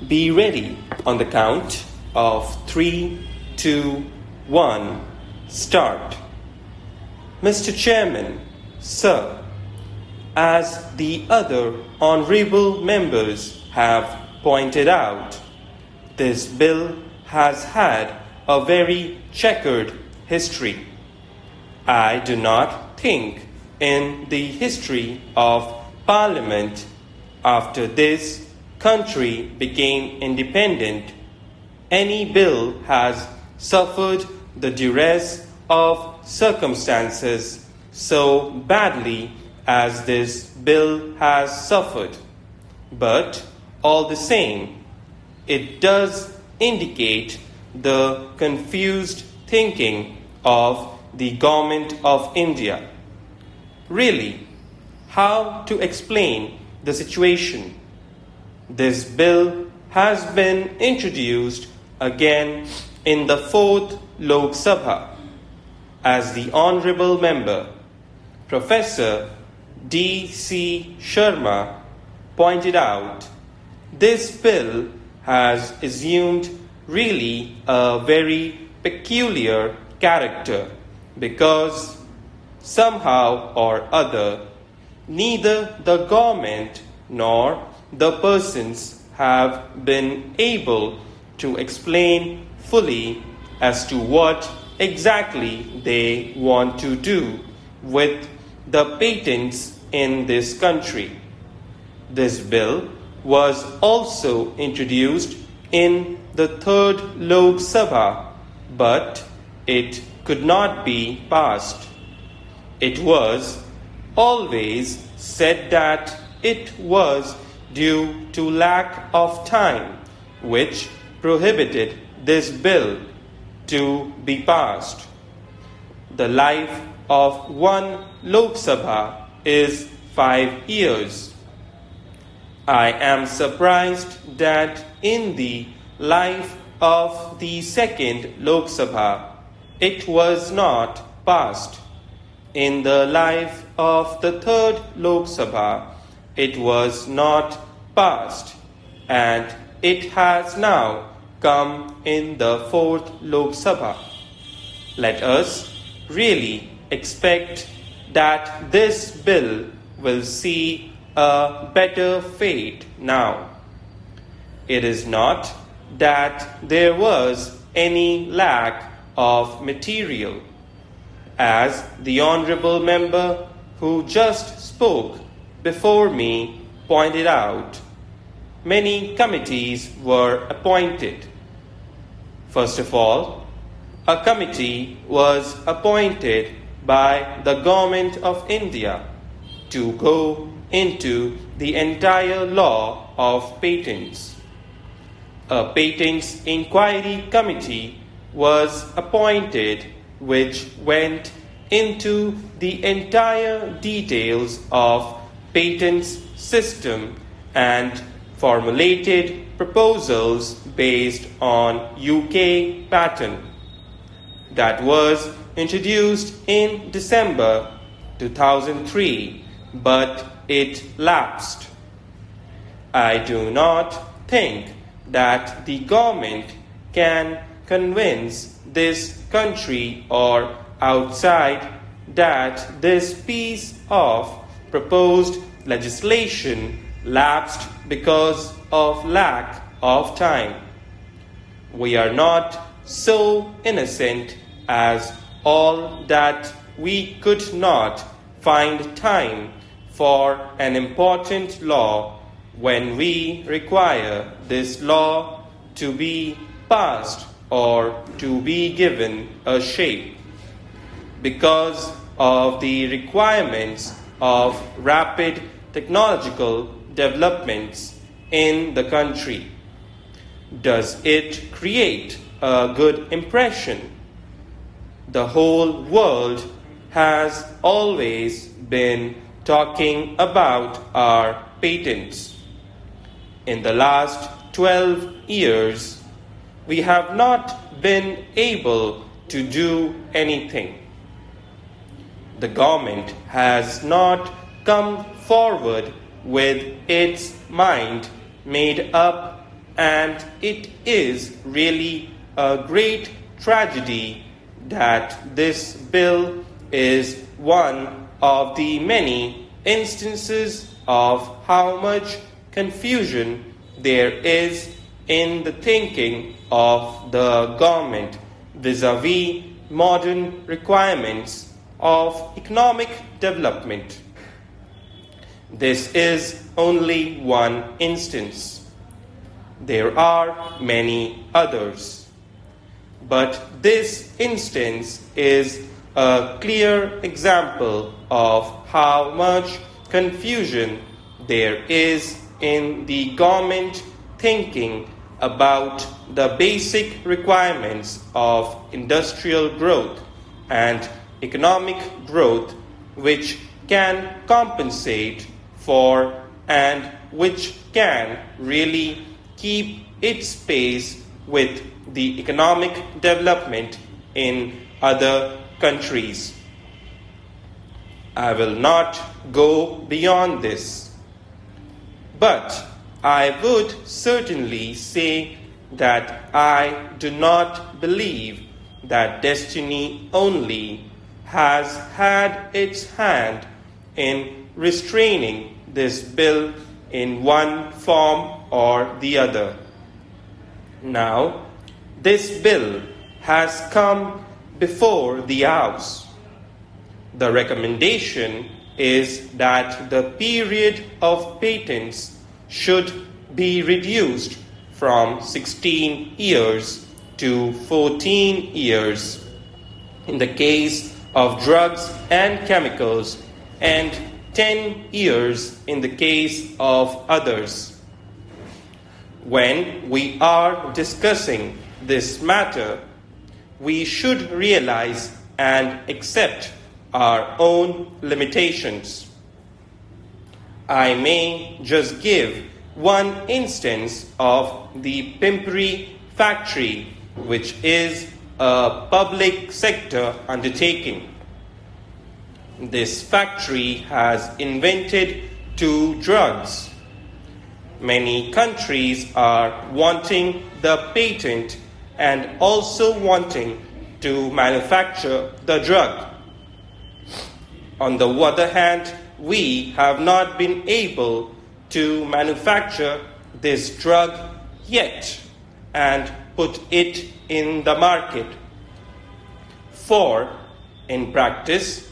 Be ready on the count of 3, 2, 1, start. Mr. Chairman, Sir, as the other honorable members have pointed out, this bill has had a very checkered history. I do not think in the history of Parliament after this country became independent, any bill has suffered the duress of circumstances so badly as this bill has suffered. But all the same, it does indicate the confused thinking of the Government of India. Really, how to explain the situation? This bill has been introduced again in the 4th Lok Sabha. As the Honourable Member, Professor D.C. Sharma, pointed out, this bill has assumed really a very peculiar character because somehow or other neither the government nor the persons have been able to explain fully as to what exactly they want to do with the patents in this country. This bill was also introduced in the 3rd Lok Sabha, but it could not be passed. It was always said that it was due to lack of time, which prohibited this bill to be passed. The life of one Lok Sabha is 5 years. I am surprised that in the life of the 2nd Lok Sabha, it was not passed. In the life of the 3rd Lok Sabha, it was not passed, and it has now come in the 4th Lok Sabha. Let us really expect that this bill will see a better fate now. It is not that there was any lack of material. As the Honourable Member who just spoke before me pointed out, many committees were appointed. First of all, a committee was appointed by the Government of India to go into the entire law of patents. A patents inquiry committee was appointed which went into the entire details of patents system and formulated proposals based on UK patent. That was introduced in December 2003, but it lapsed. I do not think that the government can convince this country or outside that this piece of proposed legislation lapsed because of lack of time. We are not so innocent as all that we could not find time for an important law when we require this law to be passed or to be given a shape. Because of the requirements of rapid technological developments in the country. Does it create a good impression? The whole world has always been talking about our patents. In the last 12 years, we have not been able to do anything. The government has not come forward with its mind made up And it is really a great tragedy that this bill is one of the many instances of how much confusion there is in the thinking of the government vis-a-vis modern requirements of economic development. This is only one instance. There are many others. But this instance is a clear example of how much confusion there is in the government thinking about the basic requirements of industrial growth and economic growth, which can compensate for and which can really keep its pace with the economic development in other countries. I will not go beyond this, but I would certainly say that I do not believe that destiny only has had its hand in restraining this bill in one form or the other. Now, this bill has come before the House. The recommendation is that the period of patents should be reduced from 16 years to 14 years in the case of drugs and chemicals, and 10 years in the case of others. When we are discussing this matter, we should realize and accept our own limitations. I may just give one instance of the Pimpri factory, which is a public sector undertaking. This factory has invented 2 drugs. Many countries are wanting the patent and also wanting to manufacture the drug. On the other hand, we have not been able to manufacture this drug yet and put it in the market. For, in practice,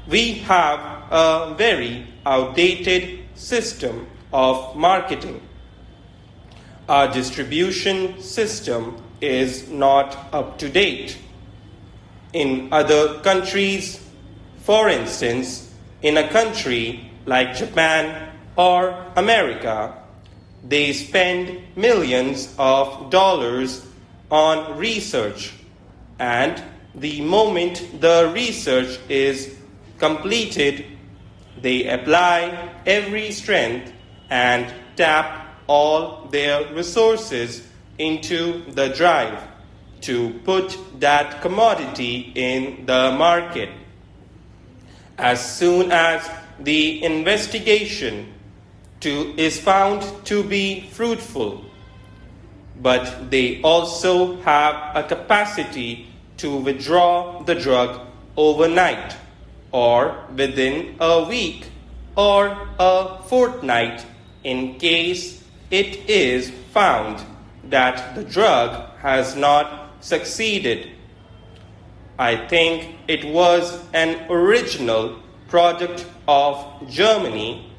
we have a very outdated system of marketing. Our distribution system is not up to date. In other countries, for instance, in a country like Japan or America, they spend millions of dollars on research, and the moment the research is completed, they apply every strength and tap all their resources into the drive to put that commodity in the market. As soon as the investigation is found to be fruitful, but they also have a capacity to withdraw the drug overnight or within a week or a fortnight in case it is found that the drug has not succeeded. I think it was an original product of Germany,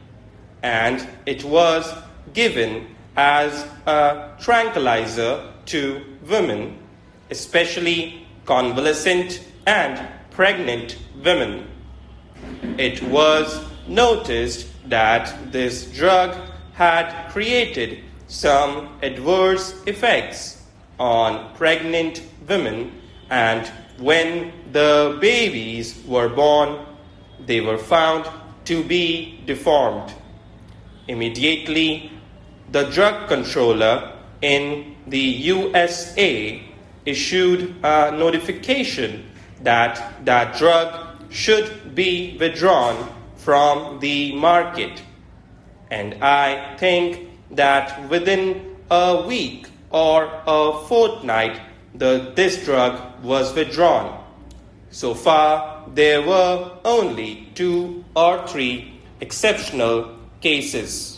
and it was given as a tranquilizer to women, especially convalescent and pregnant women. It was noticed that this drug had created some adverse effects on pregnant women, and when the babies were born, they were found to be deformed. Immediately, the drug controller in the USA issued a notification that that drug should be withdrawn from the market. And I think that within a week or a fortnight, this drug was withdrawn. So far, there were only 2 or 3 exceptional cases.